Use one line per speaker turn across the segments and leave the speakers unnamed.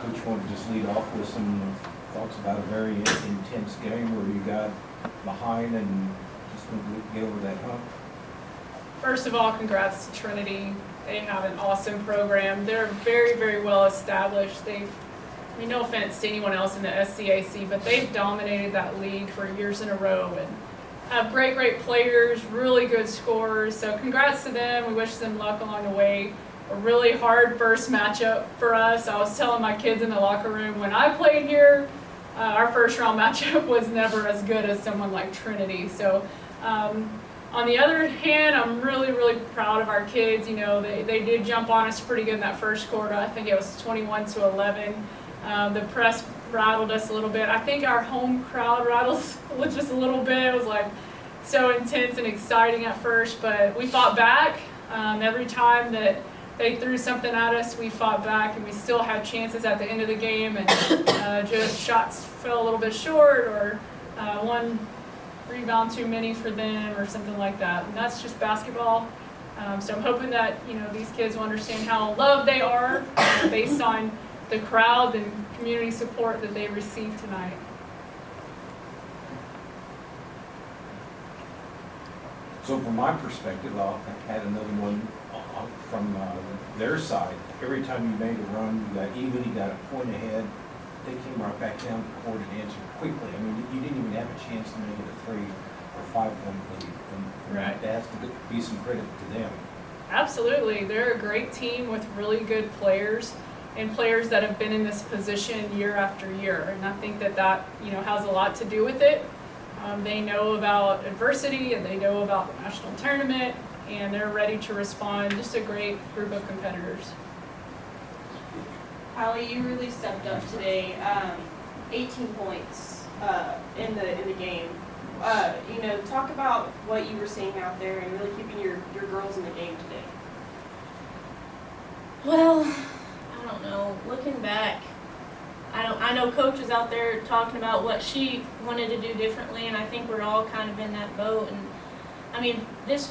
Coach wanted to just lead off with some thoughts about a very intense game where you got behind and just went to get over that hump.
First of all, congrats to Trinity. They have an awesome program. They're very, very well established. I mean, no offense to anyone else in the SCAC, but they've dominated that league for years in a row and have great, great players, really good scorers. So congrats to them. We wish them luck along the way. A really hard first matchup for us. I was telling my kids in the locker room, when I played here, our first round matchup was never as good as someone like Trinity. So on the other hand, I'm really, really proud of our kids. You know, they did jump on us pretty good in that first quarter. I think it was 21-11. The press rattled us a little bit. I think our home crowd rattles just a little bit. It was like so intense and exciting at first, but we fought back. Every time that they threw something at us, we fought back, and we still had chances at the end of the game, and just shots fell a little bit short, or one rebound too many for them, or something like that. And that's just basketball. So I'm hoping that these kids will understand how loved they are based on the crowd and community support that they received tonight.
So from my perspective, I'll add another one from their side. Every time you made a run, you got even, you got a point ahead. They came right back down the court and answered quickly. I mean, you didn't even have a chance to make it a 3 or 5 point lead. And
Right.
that has to be some credit to them.
Absolutely. They're a great team with really good players and players that have been in this position year after year. And I think that has a lot to do with it. They know about adversity, and they know about the national tournament, and they're ready to respond. Just a great group of competitors.
Hallie, you really stepped up today. 18 points in the game. Talk about what you were seeing out there and really keeping your girls in the game today.
Well, I don't know. Looking back, I know Coach was out there talking about what she wanted to do differently, and I think we're all kind of in that boat. And I mean, this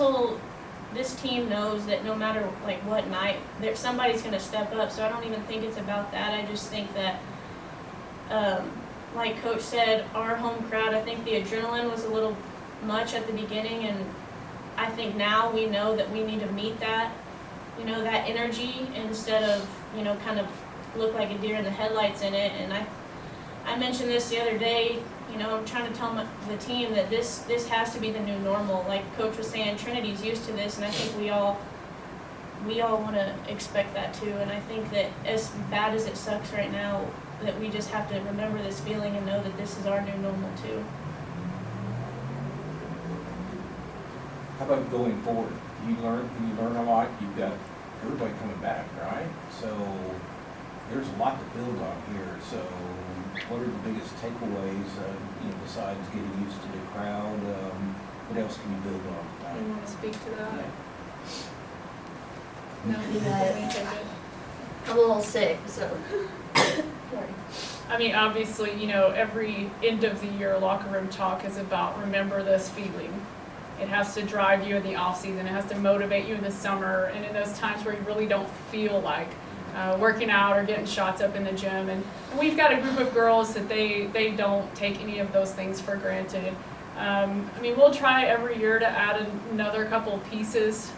team knows that no matter what night, somebody's going to step up. So I don't even think it's about that. I just think that, like Coach said, our home crowd, I think the adrenaline was a little much at the beginning, and I think now we know that we need to meet that, that energy instead of, kind of look like a deer in the headlights in it. And I mentioned this the other day. I'm trying to tell the team that this has to be the new normal. Like Coach was saying, Trinity's used to this, and I think we all want to expect that too. And I think that as bad as it sucks right now, that we just have to remember this feeling and know that this is our new normal too.
How about going forward? You learn a lot. You've got everybody coming back, right? So there's a lot to build on here. So what are the biggest takeaways, besides getting used to the crowd? What else can you build on?
You want to speak to that?
Yeah.
No,
Yeah.
you take it.
I'm a little sick, so.
I mean, obviously, every end of the year locker room talk is about remember this feeling. It has to drive you in the off season. It has to motivate you in the summer and in those times where you really don't feel like working out or getting shots up in the gym. And we've got a group of girls that they don't take any of those things for granted. I mean, we'll try every year to add another couple pieces.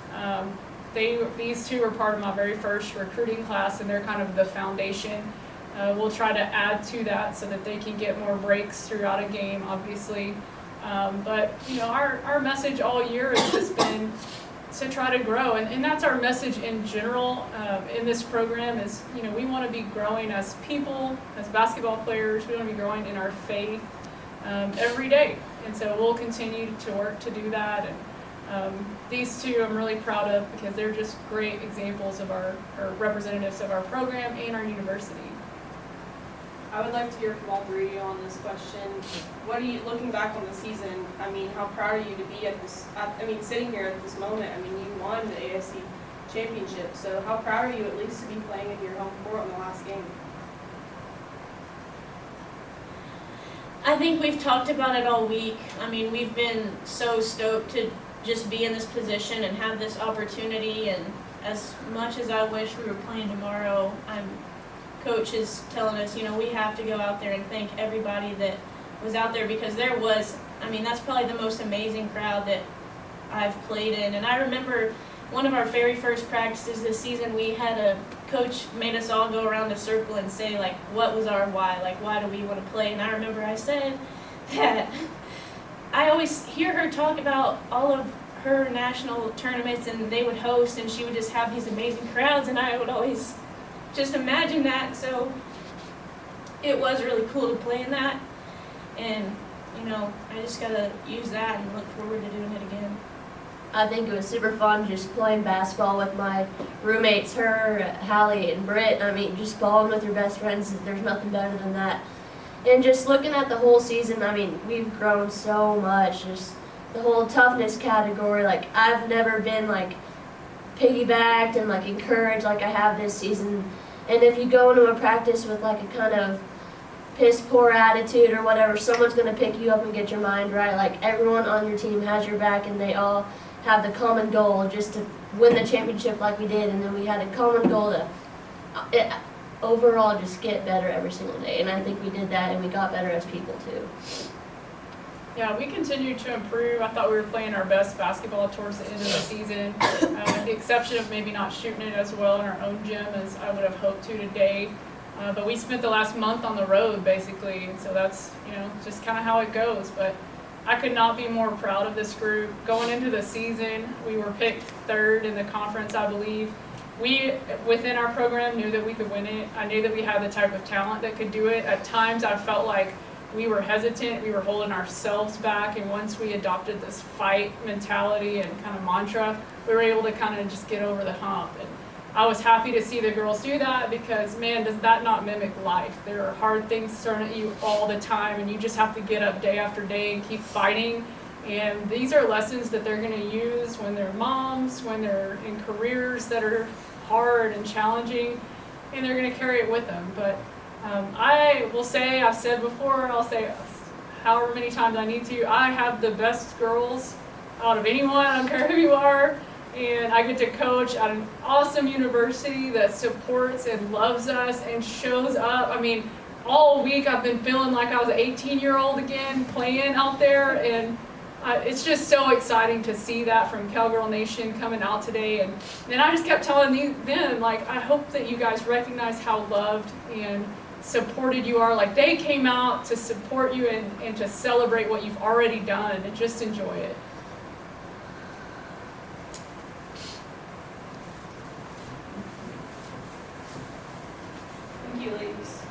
These two were part of my very first recruiting class, and they're kind of the foundation. We'll try to add to that so that they can get more breaks throughout a game, obviously. But our message all year has just been to try to grow, and that's our message in general in this program is, we want to be growing as people, as basketball players. We want to be growing in our faith every day, and so we'll continue to work to do that. And these two I'm really proud of because they're just great examples of our representatives of our program and our university.
I would like to hear from all three of you on this question. What are you, looking back on the season, I mean, how proud are you to be sitting here at this moment? I mean, you won the ASC championship, so how proud are you at least to be playing in your home court in the last game?
I think we've talked about it all week. I mean, we've been so stoked to just be in this position and have this opportunity, and as much as I wish we were playing tomorrow, I'm coaches telling us, we have to go out there and thank everybody that was out there, because there was, that's probably the most amazing crowd that I've played in. And I remember one of our very first practices this season, we had a coach made us all go around a circle and say, like, what was our why? Like, why do we want to play? And I remember I said that I always hear her talk about all of her national tournaments and they would host and she would just have these amazing crowds, and I would always just imagine that. So it was really cool to play in that, and I just gotta use that and look forward to doing it again.
I think it was super fun just playing basketball with my roommates, her, Hallie, and Britt. Just balling with your best friends, there's nothing better than that. And just looking at the whole season, we've grown so much. Just the whole toughness category, like, I've never been, like, piggybacked and, like, encouraged like I have this season. And if you go into a practice with, like, a kind of piss-poor attitude or whatever, someone's going to pick you up and get your mind right. Like, everyone on your team has your back, and they all have the common goal just to win the championship like we did. And then we had a common goal to overall just get better every single day. And I think we did that, and we got better as people, too.
Yeah, we continued to improve. I thought we were playing our best basketball towards the end of the season, with the exception of maybe not shooting it as well in our own gym as I would have hoped to today. But we spent the last month on the road, basically, and so that's, just kind of how it goes. But I could not be more proud of this group. Going into the season, we were picked third in the conference, I believe. We, within our program, knew that we could win it. I knew that we had the type of talent that could do it. At times, I felt like we were hesitant, we were holding ourselves back, and once we adopted this fight mentality and kind of mantra, we were able to kind of just get over the hump. And I was happy to see the girls do that, because, man, does that not mimic life? There are hard things thrown at you all the time, and you just have to get up day after day and keep fighting. And these are lessons that they're going to use when they're moms, when they're in careers that are hard and challenging, and they're going to carry it with them. But I will say, I've said before, I'll say however many times I need to, I have the best girls out of anyone, I don't care who you are, and I get to coach at an awesome university that supports and loves us and shows up. All week I've been feeling like I was an 18-year-old again, playing out there, and it's just so exciting to see that from Cowgirl Nation coming out today. And then I just kept telling them, like, I hope that you guys recognize how loved and supported you are. Like, they came out to support you and to celebrate what you've already done and just enjoy it.
Thank you, ladies.